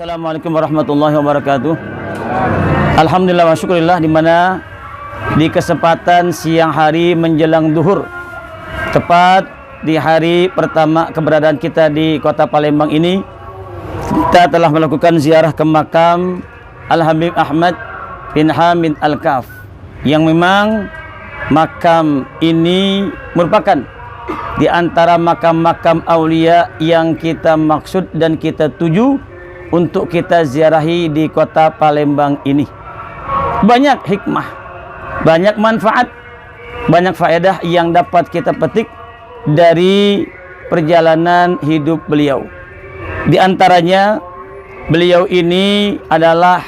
Assalamualaikum warahmatullahi wabarakatuh. Alhamdulillah wa syukurillah, di mana di kesempatan siang hari menjelang duhur, tepat di hari pertama keberadaan kita di kota Palembang ini, kita telah melakukan ziarah ke makam Al-Habib Ahmad bin Hamid Al-Kaf, yang memang makam ini merupakan di antara makam-makam aulia yang kita maksud dan kita tuju untuk kita ziarahi di kota Palembang ini. Banyak hikmah, banyak manfaat, banyak faedah yang dapat kita petik dari perjalanan hidup beliau. Di antaranya, beliau ini adalah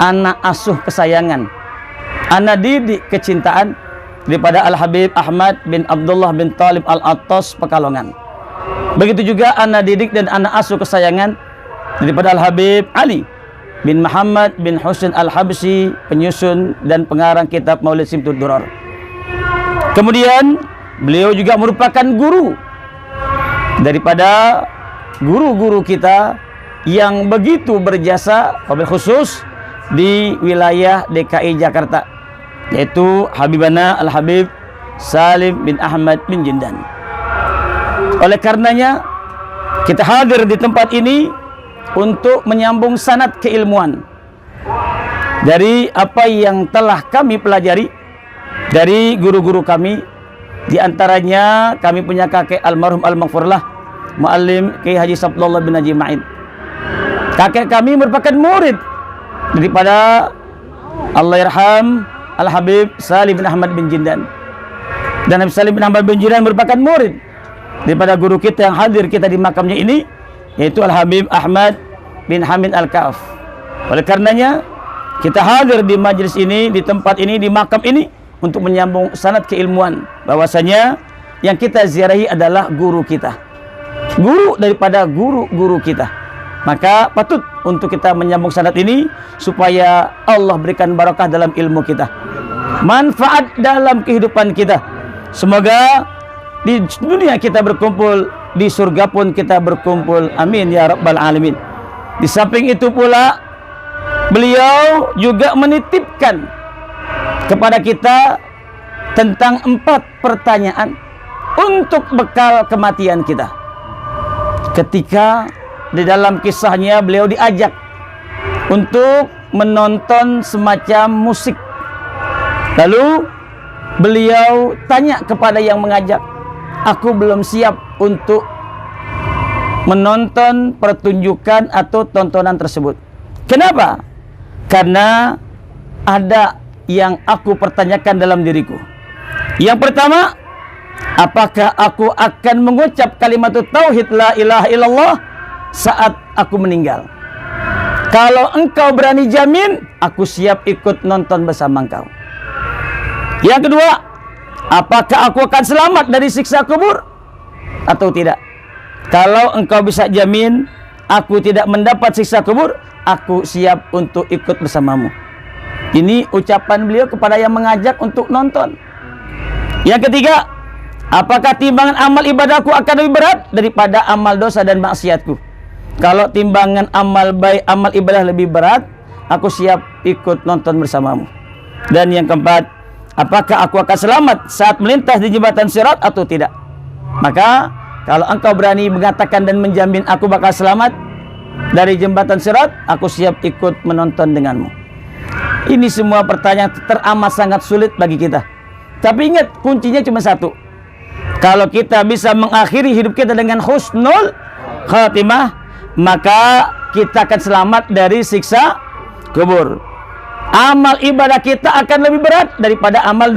anak asuh kesayangan, anak didik kecintaan daripada Al-Habib Ahmad bin Abdullah bin Talib Al-Attas Pekalongan. Begitu juga anak didik dan anak asuh kesayangan daripada Al-Habib Ali bin Muhammad bin Husain Al-Habsyi, penyusun dan pengarang kitab Maulid Simtud Duror. Kemudian beliau juga merupakan guru daripada guru-guru kita yang begitu berjasa, wabil khusus di wilayah DKI Jakarta, yaitu Habibana Al-Habib Salim bin Ahmad bin Jindan. Oleh karenanya, kita hadir di tempat ini untuk menyambung sanad keilmuan dari apa yang telah kami pelajari dari guru-guru kami. Di antaranya kami punya kakek almarhum al-maghfurlah Muallim Kiai Haji Sabdullah bin Haji Ma'id. Kakek kami merupakan murid daripada Allahyarham Al-Habib Salim bin Ahmad bin Jindan, dan Habib Salim bin Ahmad bin Jindan merupakan murid daripada guru kita yang hadir kita di makamnya ini, yaitu Al-Habib Ahmad bin Hamid Al-Kaf. Oleh karenanya, kita hadir di majelis ini, di tempat ini, di makam ini untuk menyambung sanad keilmuan bahwasanya yang kita ziarahi adalah guru kita, guru daripada guru-guru kita. Maka patut untuk kita menyambung sanad ini supaya Allah berikan barakah dalam ilmu kita, manfaat dalam kehidupan kita. Semoga di dunia kita berkumpul, di surga pun kita berkumpul. Amin ya rabbal alamin. Di samping itu pula, beliau juga menitipkan kepada kita tentang 4 pertanyaan untuk bekal kematian kita. Ketika di dalam kisahnya beliau diajak untuk menonton semacam musik, lalu beliau tanya kepada yang mengajak, "Aku belum siap untuk menonton pertunjukan atau tontonan tersebut." Kenapa? Karena ada yang aku pertanyakan dalam diriku. Yang pertama, apakah aku akan mengucap kalimat tauhid la ilaha illallah saat aku meninggal? Kalau engkau berani jamin, aku siap ikut nonton bersama engkau. Yang kedua, apakah aku akan selamat dari siksa kubur atau tidak? Kalau engkau bisa jamin aku tidak mendapat siksa kubur, aku siap untuk ikut bersamamu. Ini ucapan beliau kepada yang mengajak untuk nonton. Yang ketiga, apakah timbangan amal ibadahku akan lebih berat daripada amal dosa dan maksiatku? Kalau timbangan amal baik, amal ibadah lebih berat, aku siap ikut nonton bersamamu. Dan yang keempat, apakah aku akan selamat saat melintas di jembatan Sirat atau tidak? Maka kalau engkau berani mengatakan dan menjamin aku bakal selamat dari jembatan Sirat, aku siap ikut menonton denganmu. Ini semua pertanyaan teramat sangat sulit bagi kita. Tapi ingat, kuncinya cuma satu. Kalau kita bisa mengakhiri hidup kita dengan husnul khatimah, maka kita akan selamat dari siksa kubur. Amal ibadah kita akan lebih berat daripada amal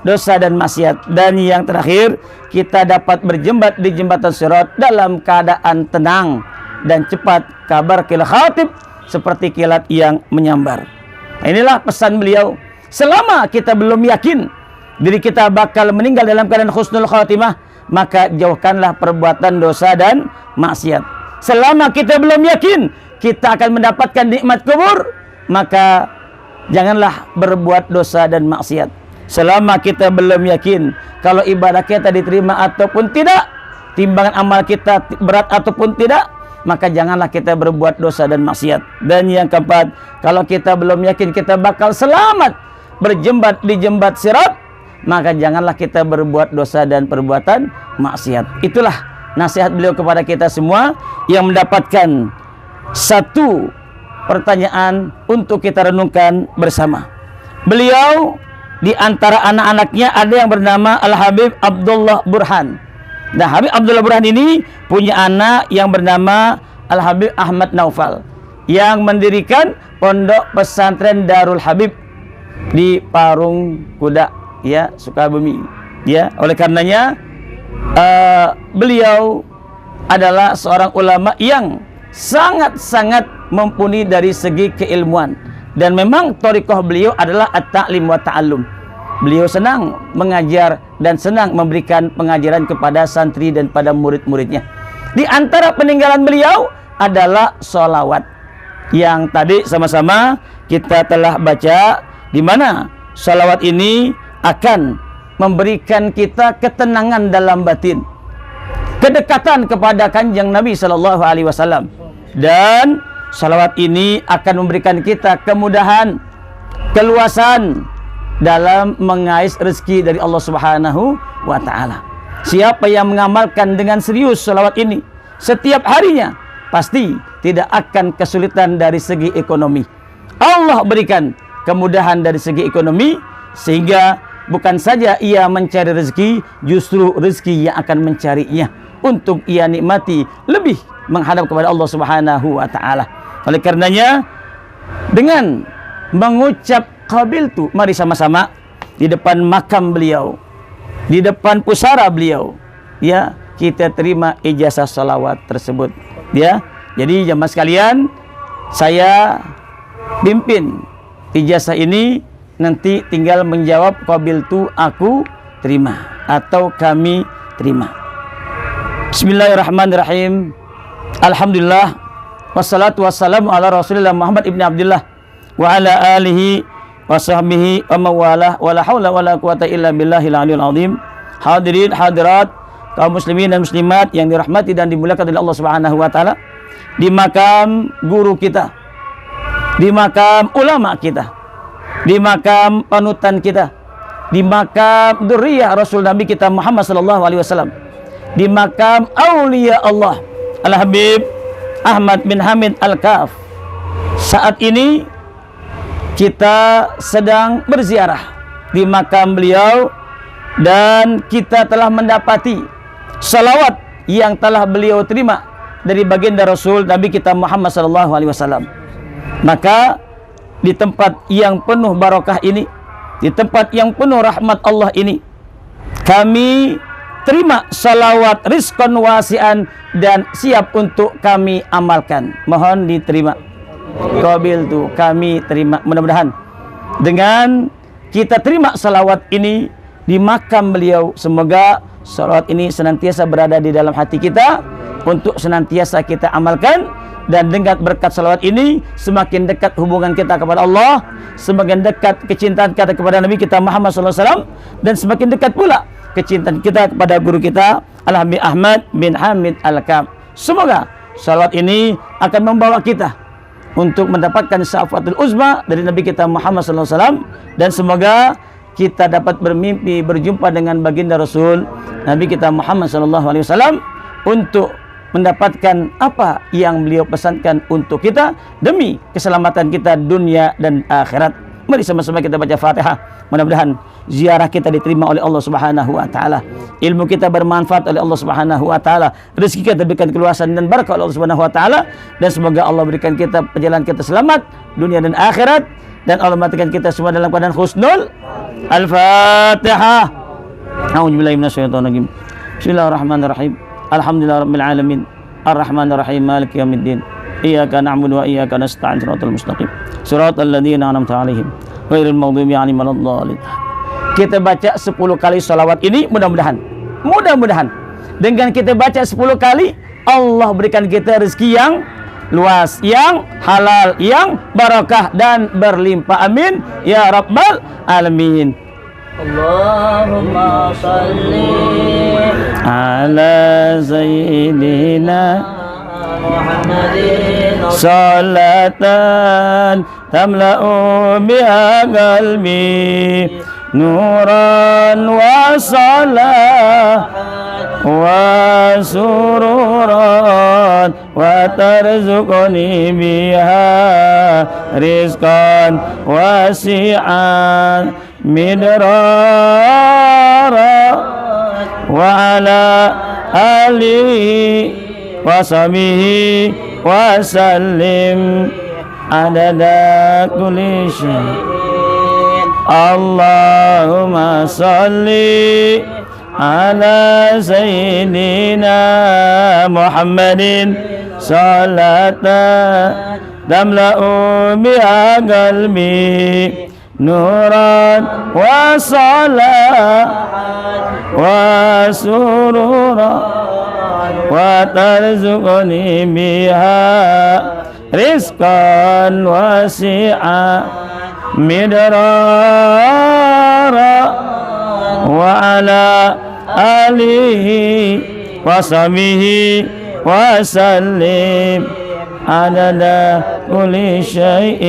dosa dan maksiat. Dan yang terakhir, kita dapat berjembat di jembatan Sirat dalam keadaan tenang dan cepat, kabar kilat khatib, seperti kilat yang menyambar. Inilah pesan beliau. Selama kita belum yakin diri kita bakal meninggal dalam keadaan husnul khatimah, maka jauhkanlah perbuatan dosa dan maksiat. Selama kita belum yakin kita akan mendapatkan nikmat kubur, maka janganlah berbuat dosa dan maksiat. Selama kita belum yakin kalau ibadah kita diterima ataupun tidak, timbangan amal kita berat ataupun tidak, maka janganlah kita berbuat dosa dan maksiat. Dan yang keempat, kalau kita belum yakin kita bakal selamat berjembat di jembat sirat, maka janganlah kita berbuat dosa dan perbuatan maksiat. Itulah nasihat beliau kepada kita semua yang mendapatkan satu pertanyaan untuk kita renungkan bersama. Beliau di antara anak-anaknya ada yang bernama Al-Habib Abdullah Burhan. Nah, Habib Abdullah Burhan ini punya anak yang bernama Al-Habib Ahmad Naufal yang mendirikan pondok pesantren Darul Habib di Parung Kuda, ya, Sukabumi. Ya, oleh karenanya beliau adalah seorang ulama yang sangat-sangat mumpuni dari segi keilmuan, dan memang thariqah beliau adalah at-ta'lim wa ta'allum. Beliau senang mengajar dan senang memberikan pengajaran kepada santri dan pada murid-muridnya. Di antara peninggalan beliau adalah sholawat yang tadi sama-sama kita telah baca, di mana sholawat ini akan memberikan kita ketenangan dalam batin, kedekatan kepada kanjeng Nabi Shallallahu Alaihi Wasallam, dan sholawat ini akan memberikan kita kemudahan, keluasan dalam mengais rezeki dari Allah Subhanahu wa Ta'ala. Siapa yang mengamalkan dengan serius sholawat ini setiap harinya, pasti tidak akan kesulitan dari segi ekonomi. Allah berikan kemudahan dari segi ekonomi, sehingga bukan saja ia mencari rezeki, justru rezeki yang akan mencarinya untuk ia nikmati lebih menghadap kepada Allah Subhanahu wa Ta'ala. Oleh karenanya, dengan mengucap qabiltu, mari sama-sama di depan makam beliau, di depan pusara beliau, ya, kita terima ijazah salawat tersebut, ya. Jadi jamaah sekalian, saya pimpin ijazah ini, nanti tinggal menjawab qabiltu, aku terima atau kami terima. Bismillahirrahmanirrahim. Alhamdulillah, wassalatu wassalamu ala Rasulillah Muhammad ibn Abdullah wa ala alihi wa sahbihi wa mawalah, wa la hawla wa la quwata illa billahil aliyil azim. Hadirin hadirat kaum muslimin dan muslimat yang dirahmati dan dimuliakan oleh Allah Subhanahu wa Ta'ala, di makam guru kita, di makam ulama kita, di makam panutan kita, di makam dzurriyyah Rasul Nabi kita Muhammad sallallahu alaihi wasallam, di makam aulia Allah Al-Habib Ahmad bin Hamid Al-Kaf. Saat ini kita sedang berziarah di makam beliau, dan kita telah mendapati salawat yang telah beliau terima dari baginda Rasul Nabi kita Muhammad sallallahu alaihi wasallam. Maka di tempat yang penuh barakah ini, di tempat yang penuh rahmat Allah ini, kami terima salawat rizqan wasi'an dan siap untuk kami amalkan. Mohon diterima. Qabiltu, kami terima. Mudah-mudahan dengan kita terima salawat ini di makam beliau, semoga salawat ini senantiasa berada di dalam hati kita untuk senantiasa kita amalkan, dan dengan berkat salawat ini semakin dekat hubungan kita kepada Allah, semakin dekat kecintaan kita kepada Nabi kita Muhammad SAW, dan semakin dekat pula kecintaan kita kepada guru kita Al-Habib Ahmad bin Hamid Al-Kaf. Semoga salawat ini akan membawa kita untuk mendapatkan syafaatul uzma dari Nabi kita Muhammad SAW, dan semoga kita dapat bermimpi berjumpa dengan baginda Rasul Nabi kita Muhammad SAW untuk mendapatkan apa yang beliau pesankan untuk kita demi keselamatan kita dunia dan akhirat. Mari sama-sama kita baca Fatihah. Mudah-mudahan ziarah kita diterima oleh Allah Subhanahu wa Ta'ala, ilmu kita bermanfaat oleh Allah Subhanahu wa Ta'ala, rezeki kita diberikan keluasan dan barakah oleh Allah Subhanahu wa Ta'ala, dan semoga Allah berikan kita perjalanan kita selamat dunia dan akhirat, dan Allah matikan kita semua dalam keadaan husnul. Al-Fatihah. A'udzubillahi minasyaitonir rajim. Bismillahirrahmanirrahim. Alhamdulillahirabbil alamin. Arrahmanirrahim. Maliki yaumiddin. Iyyaka na'budu wa iyyaka nasta'in. Shiratal mustaqim. Shiratal ladzina an'amta 'alaihim ghairil maghdubi 'alaihim waladdallin. Kita baca 10 kali salawat ini, mudah-mudahan dengan kita baca 10 kali, Allah berikan kita rezeki yang luas, yang halal, yang barakah dan berlimpah. Amin ya rabbal alamin. Allahumma salli ala sayyidina محمد صلاة تملأ بها قلبي نورا وصلاة وسرورا وترزقني بها رزقا واسعا مدرارا وعلى آله وصحبه وسلم عدد كل شيء. اللهم صل على سيدنا محمد صلاة تملأ بها قلبي نورا وصلاة وسرورا وترزقني بها رزقا واسعا مدرارا وعلى آله وصحبه وسلم عدد كل شيء.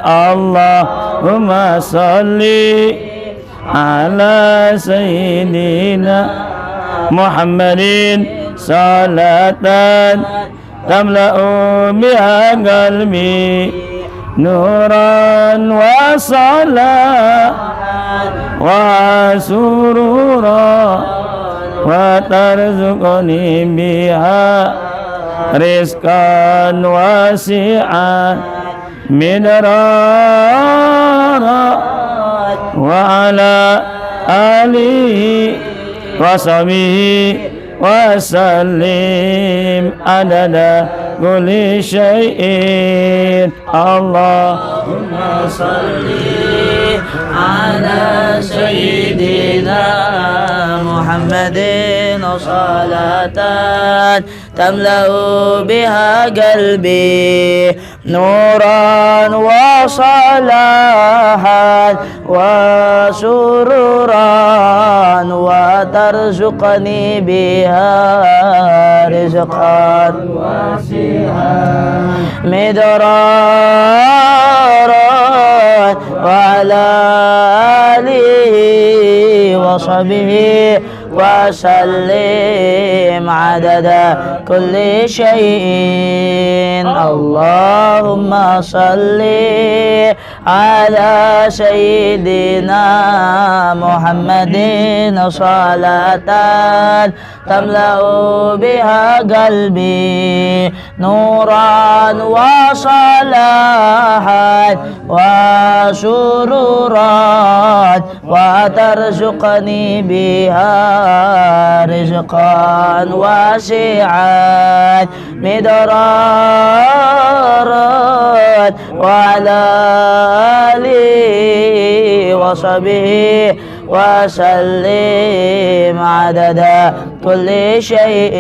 اللهم صل على سيدنا محمد صلاة تملأ بها قلبي نورا وصلاة وسرورا وترزقني بها رزقا واسعا مدرارا وعلى آله وصحبه وسلم عدد كل شيء. اللهم صل على سيدنا محمد صلاة تملأ بها قلبي نورا وصلاحا وسرورا وترزقني بها رزقا واسعا مدرارا وعلى آله وصحبه وسلم عدد كل شيء. اللهم صل على سيدنا محمد صلاة تملأ بها قلبي نورا وصلاحا وسرورا وترزقني بها رزقا واسعا مدرارا وعلى آله وصحبه وسلم عدد كل شيء.